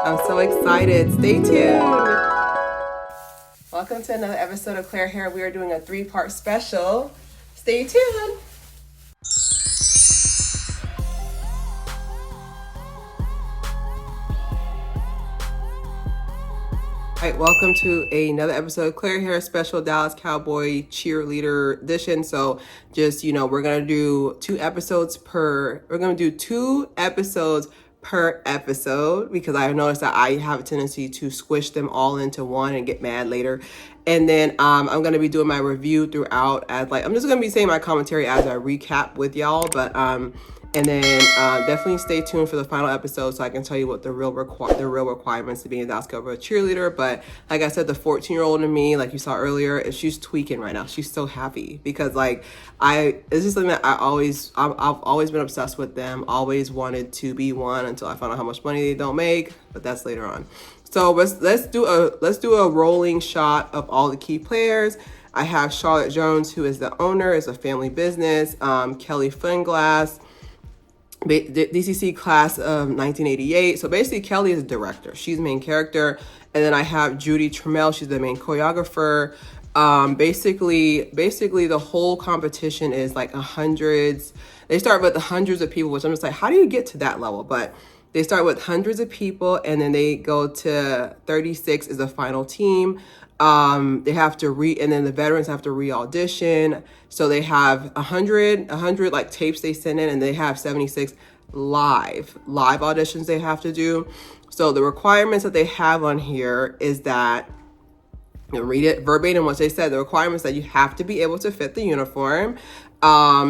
I'm so excited. Stay tuned. Welcome to another episode of Claire Haire. We are doing a 3-part special. Stay tuned. All right, welcome to another episode of Claire Haire special Dallas Cowboy Cheerleader edition. So just, we're going to do 2 episodes per episode because I noticed that I have a tendency to squish them all into one and get mad later. And then I'm going to be doing my review throughout I'm just going to be saying my commentary as I recap with y'all, but and then definitely stay tuned for the final episode so I can tell you what the real requirements to be a Dallas Cowboy cheerleader. But like I said, the 14-year-old in me, like you saw earlier, she's tweaking right now. She's so happy because it's just something that I've always been obsessed with them. Always wanted to be one until I found out how much money they don't make. But that's later on. So let's do a rolling shot of all the key players. I have Charlotte Jones, who is the owner. It's a family business. Kelly Finglass, DCC class of 1988. So basically Kelly is a director. She's the main character. And then I have Judy Trammell. She's the main choreographer. Basically the whole competition is like hundreds. They start with the hundreds of people, which I'm just like, how do you get to that level? But they start with hundreds of people and then they go to 36 is the final team. They have to and then the veterans have to re-audition. So they have 100 like tapes they send in, and they have 76 live auditions they have to do. So the requirements that they have on here is that, read it verbatim what they said. The requirements that you have to be able to fit the uniform,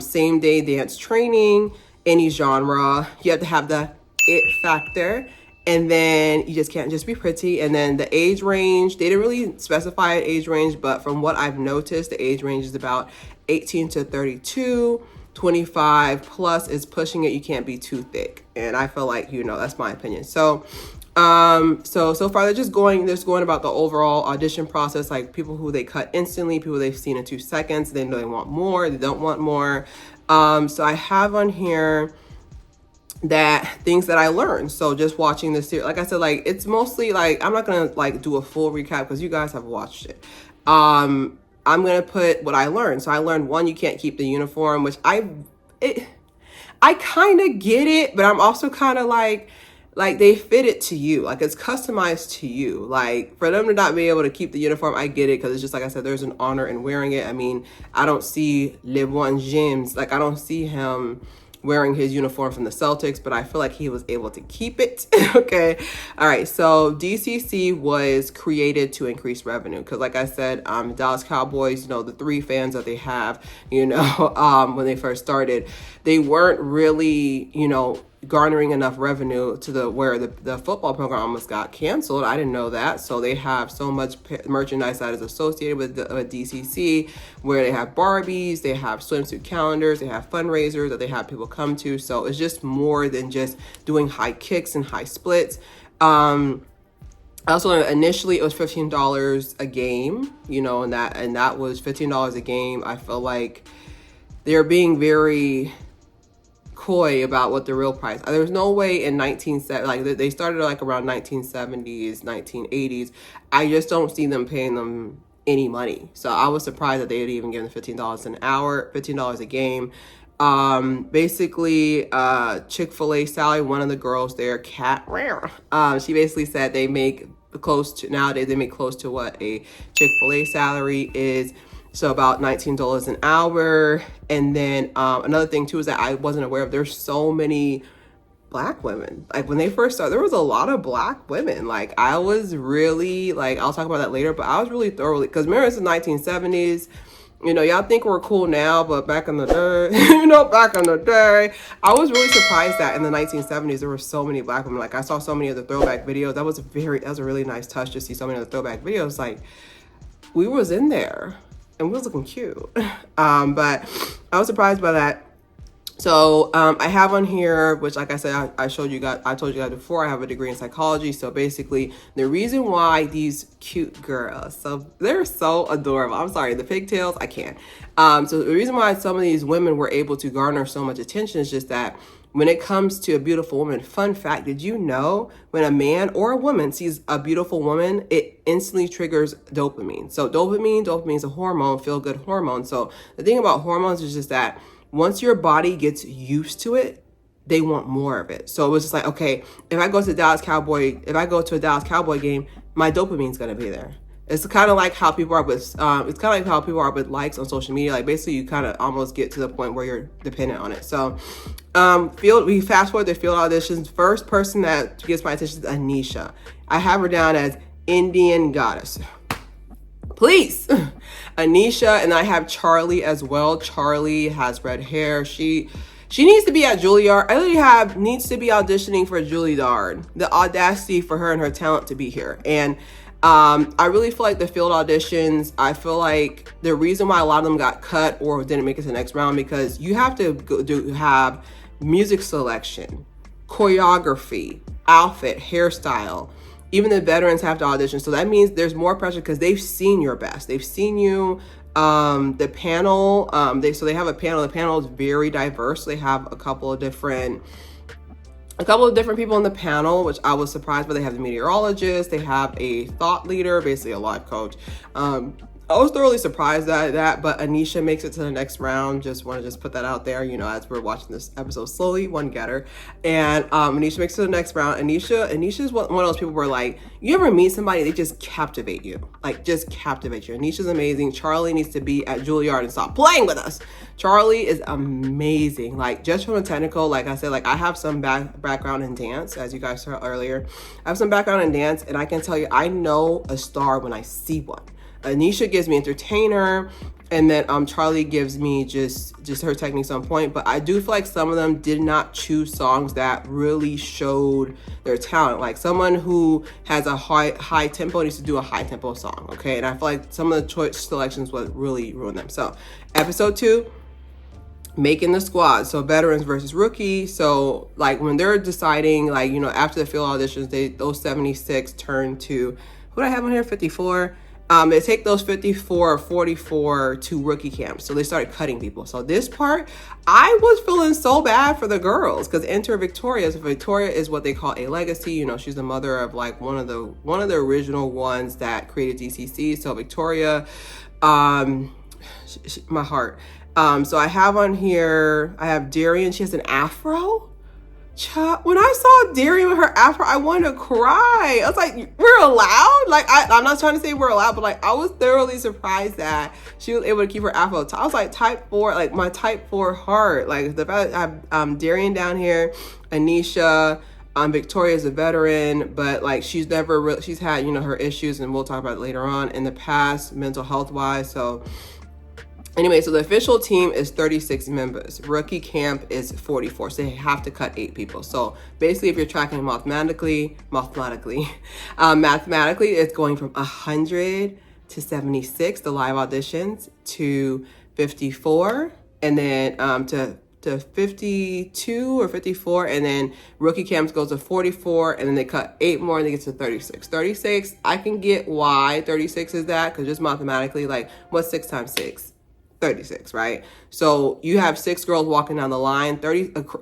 same day dance training, any genre. You have to have the it factor. And then you just can't just be pretty. And then the age range, they didn't really specify an age range, but from what I've noticed, the age range is about 18 to 32. 25 plus is pushing it. You can't be too thick. And I feel like, that's my opinion. So so far they're just going about the overall audition process, like people who they cut instantly, people they've seen in 2 seconds. They know they want more, they don't want more. So I have on here that things that I learned. So just watching this series, like I said, like it's mostly like, I'm not going to do a full recap because you guys have watched it. I'm going to put what I learned. So I learned, one, you can't keep the uniform, which I kind of get it, but I'm also kind of like they fit it to you. Like it's customized to you. Like for them to not be able to keep the uniform, I get it. Cause it's just, like I said, there's an honor in wearing it. I mean, I don't see LeBron James, I don't see him wearing his uniform from the Celtics, but I feel like he was able to keep it. Okay. All right. So DCC was created to increase revenue. Cause like I said, Dallas Cowboys, the 3 fans that they have, when they first started, they weren't really, garnering enough revenue to where the football program almost got canceled. I didn't know that. So they have so much merchandise that is associated with DCC, where they have Barbies, they have swimsuit calendars, they have fundraisers that they have people come to. So it's just more than just doing high kicks and high splits. Also, initially it was $15 a game, and that was $15 a game. I feel like they're being very coy about what the real price. There's no way in 1970, they started around 1970s, 1980s. I just don't see them paying them any money. So I was surprised that they had even given $15 an hour, $15 a game. Basically, Chick-fil-A Sally, one of the girls there, Kat, she basically said nowadays they make close to what a Chick-fil-A salary is. So about $19 an hour. And then another thing too is that I wasn't aware of, there's so many Black women. Like when they first started, there was a lot of Black women. Like I was really I'll talk about that later, but I was really thoroughly, because remember it's the 1970s. Y'all think we're cool now, but back in the day, I was really surprised that in the 1970s there were so many Black women. Like I saw so many of the throwback videos. That was a really nice touch to see so many of the throwback videos. Like we was in there. And we was looking cute. But I was surprised by that. So I have on here, which like I said, I told you guys before, I have a degree in psychology. So basically the reason why these cute girls, so they're so adorable. I'm sorry, the pigtails, I can't. So the reason why some of these women were able to garner so much attention is just that when it comes to a beautiful woman, fun fact, did you know when a man or a woman sees a beautiful woman, it instantly triggers dopamine. So dopamine is a hormone, feel good hormone. So the thing about hormones is just that once your body gets used to it, they want more of it. So it was just like, okay, if I go to a Dallas Cowboy game, my dopamine's gonna be there. It's kind of like how people are with likes on social media. Like basically you kind of almost get to the point where you're dependent on it. So we fast forward to field auditions. First person that gets my attention is Anisha. I have her down as Indian goddess. Please. Anisha, and I have Charlie as well. Charlie has red hair. She needs to be at Juilliard. I literally needs to be auditioning for Juilliard. The audacity for her and her talent to be here. And I really feel like the field auditions, I feel like the reason why a lot of them got cut or didn't make it to the next round, because you have to have music selection, choreography, outfit, hairstyle. Even the veterans have to audition. So that means there's more pressure because they've seen your best. They've seen you. The panel, they have a panel. The panel is very diverse. They have a couple of different people in the panel, which I was surprised by. They have the meteorologist, they have a thought leader, basically a life coach. I was thoroughly surprised at that, but Anisha makes it to the next round. Just want to put that out there, as we're watching this episode slowly, one getter. And Anisha makes it to the next round. Anisha is one of those people where, like, you ever meet somebody, they just captivate you. Anisha's amazing. Charlie needs to be at Juilliard and stop playing with us. Charlie is amazing. Like, just from a technical, like I said, like I have some background in dance, as you guys saw earlier. I have some background in dance, and I can tell you, I know a star when I see one. Anisha gives me entertainer, and then Charlie gives me just her techniques on point. But I do feel like some of them did not choose songs that really showed their talent. Like someone who has a high tempo needs to do a high tempo song, okay? And I feel like some of the choice selections would really ruin them. So episode 2, making the squad. So veterans versus rookie. So like when they're deciding, like, after the field auditions, those 76 turn to, who do I have on here? 54. They take those 54 or 44 to rookie camps. So they started cutting people. So this part, I was feeling so bad for the girls because enter Victoria. So Victoria is what they call a legacy. She's the mother of like one of the original ones that created DCC. So Victoria, my heart. So I have on here, I have Darian. She has an afro. When I saw Darian with her afro, I wanted to cry. I was like, we're allowed? Like, I'm not trying to say we're allowed, but like, I was thoroughly surprised that she was able to keep her afro. I was like, type 4, like my type 4 heart. Like the fact that I have Darian down here, Anisha, Victoria's a veteran, but like she's had, her issues, and we'll talk about it later on in the past, mental health wise. So anyway, so the official team is 36 members. Rookie camp is 44. So they have to cut 8 people. So basically, if you're tracking mathematically, it's going from 100 to 76, the live auditions, to 54, and then to 52 or 54, and then rookie camps goes to 44, and then they cut 8 more and they get to 36. 36, I can get why 36 is that, because just mathematically, like, what's 6 times 6? 36, right? So you have 6 girls walking down the line.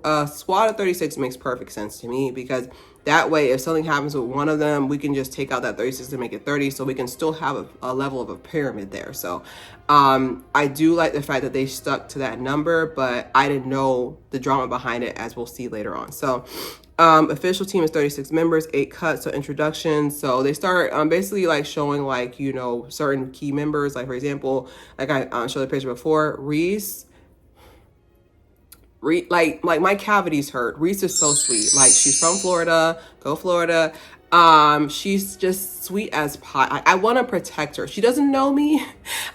A squad of 36 makes perfect sense to me, because that way, if something happens with one of them, we can just take out that 36 to make it 30, so we can still have a level of a pyramid there. So I do like the fact that they stuck to that number, but I didn't know the drama behind it, as we'll see later on. So official team is 36 members, 8 cuts, so introductions. So they start basically like showing like, certain key members. Like for example, like I showed the picture before, Reese, like my cavities hurt. Reese is so sweet. Like she's from Florida, go Florida. She's just sweet as pie. I want to protect her. She doesn't know me.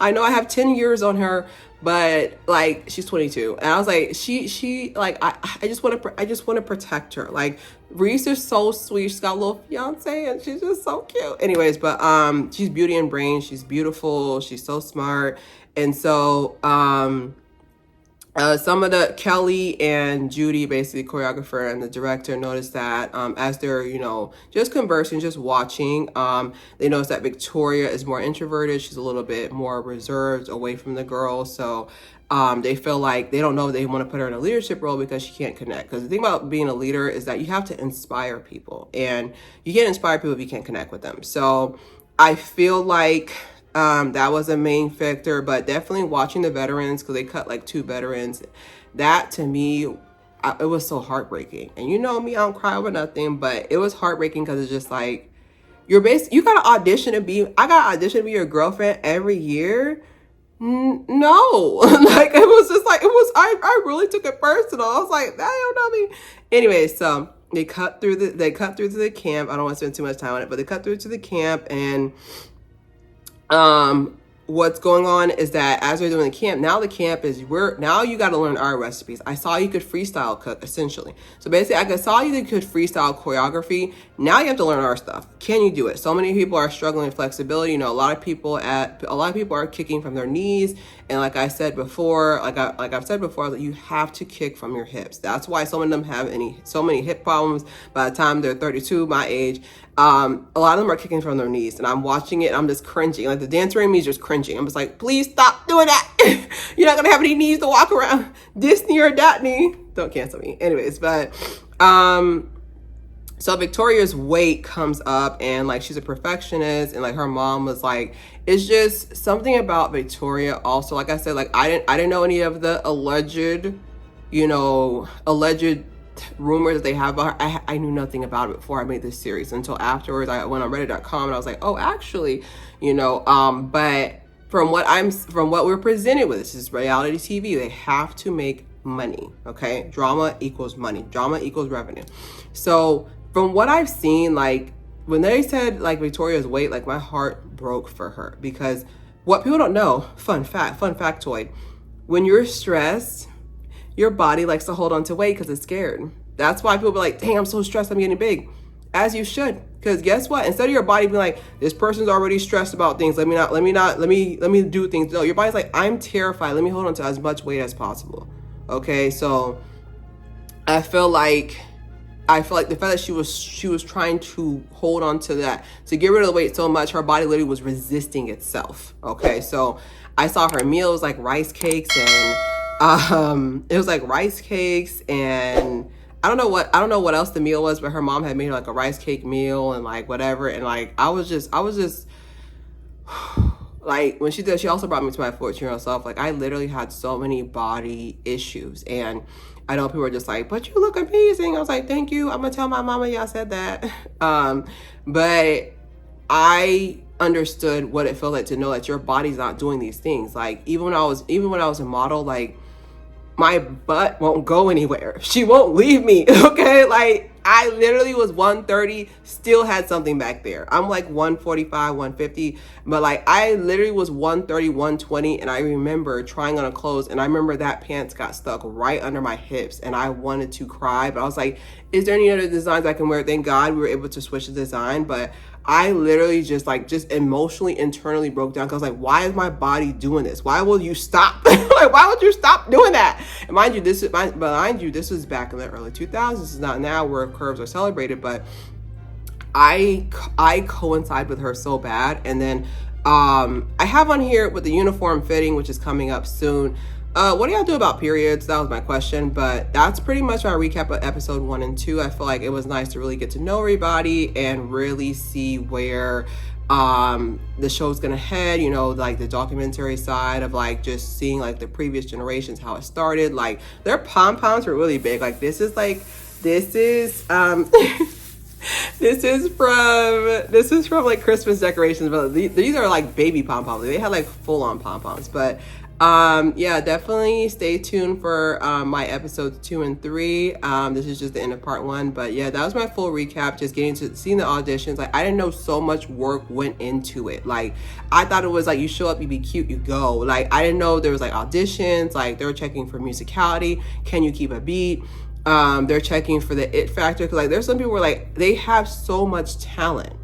I know I have 10 years on her, but like she's 22, and I was like, she like I just want to protect her. Like Reese is so sweet. She's got a little fiance, and she's just so cute. Anyways, but she's beauty and brain. She's beautiful. She's so smart, and so some of the Kelly and Judy, basically choreographer and the director, noticed that as they're, just conversing, just watching, they noticed that Victoria is more introverted. She's a little bit more reserved away from the girls. So they feel like they don't know if they want to put her in a leadership role because she can't connect. Because the thing about being a leader is that you have to inspire people, and you can't inspire people if you can't connect with them. So I feel like that was a main factor, but definitely watching the veterans, because they cut like 2 veterans, that to me, it was so heartbreaking. And you know me, I don't cry over nothing, but it was heartbreaking because it's just like, you gotta audition to be, I gotta audition to be your girlfriend every year. No, like it was just like, I really took it personal. I was like, that don't know me. Anyway, so they cut through to the camp. I don't want to spend too much time on it, but they cut through to the camp, and what's going on is that as they're doing the camp, now the camp is now you got to learn our recipes. I saw you could freestyle cook, essentially. So basically, I saw you could freestyle choreography. Now you have to learn our stuff. Can you do it? So many people are struggling with flexibility. A lot of people are kicking from their knees. And like I said before, I've said before, that you have to kick from your hips. That's why some of them have so many hip problems by the time they're 32, my age. A lot of them are kicking from their knees, and I'm watching it, and I'm just cringing. Like the dancer in me is just cringing. I'm just like, please stop doing that. You're not gonna have any knees to walk around. Disney or Datney. Don't cancel me. Anyways, but so Victoria's weight comes up, and like she's a perfectionist, and like her mom was like, it's just something about Victoria. Also, like I said, like I didn't know any of the alleged rumors that they have about her. I knew nothing about it before I made this series until afterwards. I went on reddit.com and I was like, oh, actually, but from what we're presented with, this is reality TV. They have to make money. Okay. Drama equals money. Drama equals revenue. So from what I've seen, like when they said like Victoria's weight, like my heart broke for her, because what people don't know, fun factoid, when you're stressed, your body likes to hold on to weight because it's scared. That's why people be like, dang, I'm so stressed, I'm getting big. As you should. Because guess what? Instead of your body being like, this person's already stressed about things, let me do things. No, your body's like, I'm terrified. Let me hold on to as much weight as possible. Okay, so I feel like the fact that she was trying to hold on to that, to get rid of the weight so much, her body literally was resisting itself. Okay, so I saw her meal, it was like rice cakes, and it was like rice cakes, and I don't know what else the meal was, but her mom had made her like a rice cake meal and like whatever. And like, I was just like, when she also brought me to my 14-year-old self. Like, I literally had so many body issues, and I know people were just like, but you look amazing. I was like, thank you. I'm gonna tell my mama y'all said that. But I understood what it felt like to know that your body's not doing these things. Like, even when I was a model, like, my butt won't go anywhere. She won't leave me. Okay. Like, I literally was 130, still had something back there. I'm like 145, 150, but like I literally was 130, 120. And I remember trying on a clothes, and I remember that pants got stuck right under my hips, and I wanted to cry, but I was like, is there any other designs I can wear? Thank God we were able to switch the design. But I literally just emotionally, internally broke down, because I was like, why is my body doing this? Why will you stop? Like, why would you stop doing that? And mind you, this was back in the early 2000s. This is not now where curves are celebrated, but I coincide with her so bad. And then I have on here with the uniform fitting, which is coming up soon. What do y'all do about periods? That was my question, but that's pretty much our recap of episode 1 and 2. I feel like it was nice to really get to know everybody and really see where the show's gonna head, like the documentary side of like just seeing like the previous generations, how it started. Like, their pom-poms were really big. Like, this is this is from like Christmas decorations, but these are like baby pom-poms. They had like full-on pom-poms. But yeah, definitely stay tuned for my episodes 2 and 3. This is just the end of part 1, but yeah, that was my full recap, just seeing the auditions. Like, I didn't know so much work went into it. Like, I thought it was like, you show up, you be cute, you go. Like, I didn't know there was like auditions. Like, they were checking for musicality, can you keep a beat? They're checking for the it factor, because like there's some people where like they have so much talent,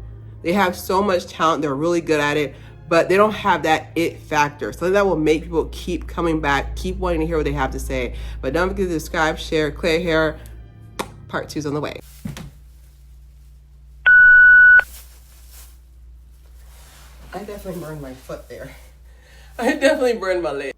they're really good at it, but they don't have that it factor. So that will make people keep coming back, keep wanting to hear what they have to say. But don't forget to subscribe, share. Claire Haire, part 2 is on the way. I definitely burned my foot there. I definitely burned my leg.